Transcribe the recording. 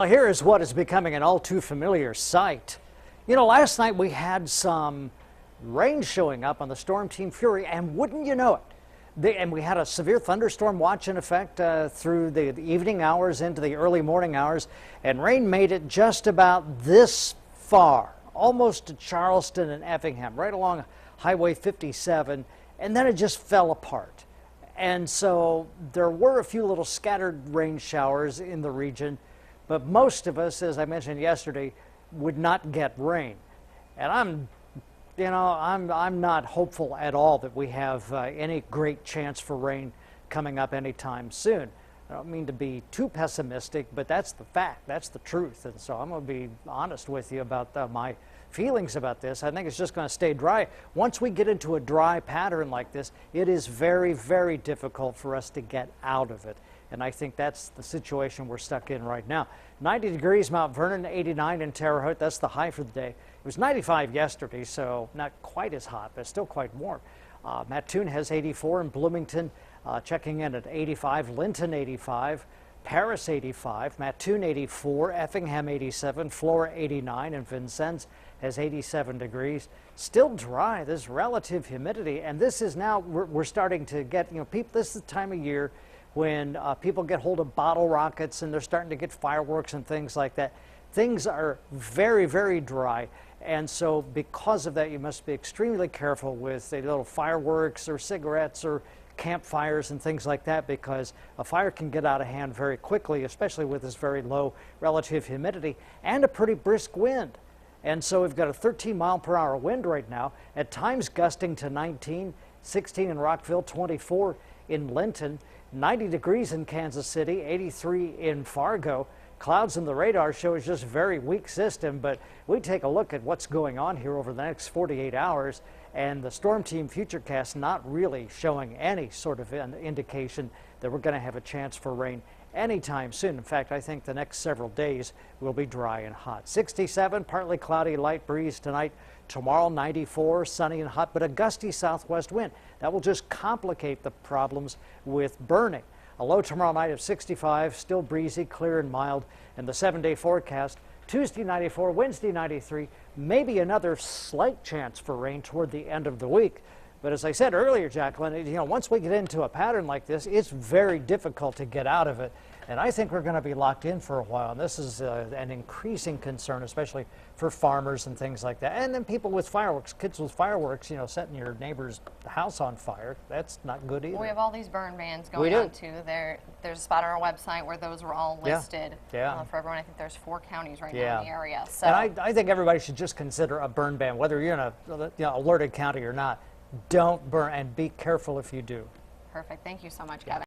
Well, here is what is becoming an all too familiar sight. You know, last night we had some rain showing up on the Storm Team Fury, and wouldn't you know it, and we had a severe thunderstorm watch in effect through the evening hours into the early morning hours, and rain made it just about this far, almost to Charleston and Effingham, right along Highway 57, and then it just fell apart. And so there were a few little scattered rain showers in the region, but most of us, as I mentioned yesterday, would not get rain. And I'm not hopeful at all that we have any great chance for rain coming up anytime soon. I don't mean to be too pessimistic, but that's the fact, that's the truth. And so I'm going to be honest with you about my feelings about this. I think it's just going to stay dry. Once we get into a dry pattern like this, it is very, very difficult for us to get out of it. And I think that's the situation we're stuck in right now. 90 degrees Mount Vernon, 89 in Terre Haute. That's the high for the day. It was 95 yesterday, so not quite as hot, but still quite warm. Mattoon has 84 in Bloomington, checking in at 85. Linton 85. Paris 85. Mattoon 84. Effingham 87. Flora 89. And Vincennes has 87 degrees. Still dry. There's relative humidity. And this is now, we're starting to get, people, this is the time of year when people get hold of bottle rockets and they're starting to get fireworks and things like that. Things are very, very dry. And so because of that, you must be extremely careful with little fireworks or cigarettes or campfires and things like that, because a fire can get out of hand very quickly, especially with this very low relative humidity and a pretty brisk wind. And so we've got a 13-mile-per-hour wind right now, at times gusting to 19, 16 in Rockville, 24 in Linton, 90 degrees in Kansas City, 83 in Fargo. Clouds in the radar show is just a very weak system, but we take a look at what's going on here over the next 48 hours, and the Storm Team Futurecast not really showing any sort of an indication that we're going to have a chance for rain anytime soon. In fact, I think the next several days will be dry and hot. 67, partly cloudy, light breeze tonight. Tomorrow, 94, sunny and hot, but a gusty southwest wind. That will just complicate the problems with burning. A low tomorrow night of 65, still breezy, clear and mild. And the 7-day forecast, Tuesday 94, Wednesday 93, maybe another slight chance for rain toward the end of the week. But as I said earlier, Jacqueline, once we get into a pattern like this, it's very difficult to get out of it. And I think we're going to be locked in for a while. And this is an increasing concern, especially for farmers and things like that. And then people with fireworks, kids with fireworks, setting your neighbor's house on fire. That's not good either. We have all these burn bans going on too. There's a spot on our website where those were all listed for everyone. I think there's 4 counties right now in the area. So. And I think everybody should just consider a burn ban, whether you're in a alerted county or not. Don't burn, and be careful if you do. Perfect. Thank you so much, Kevin.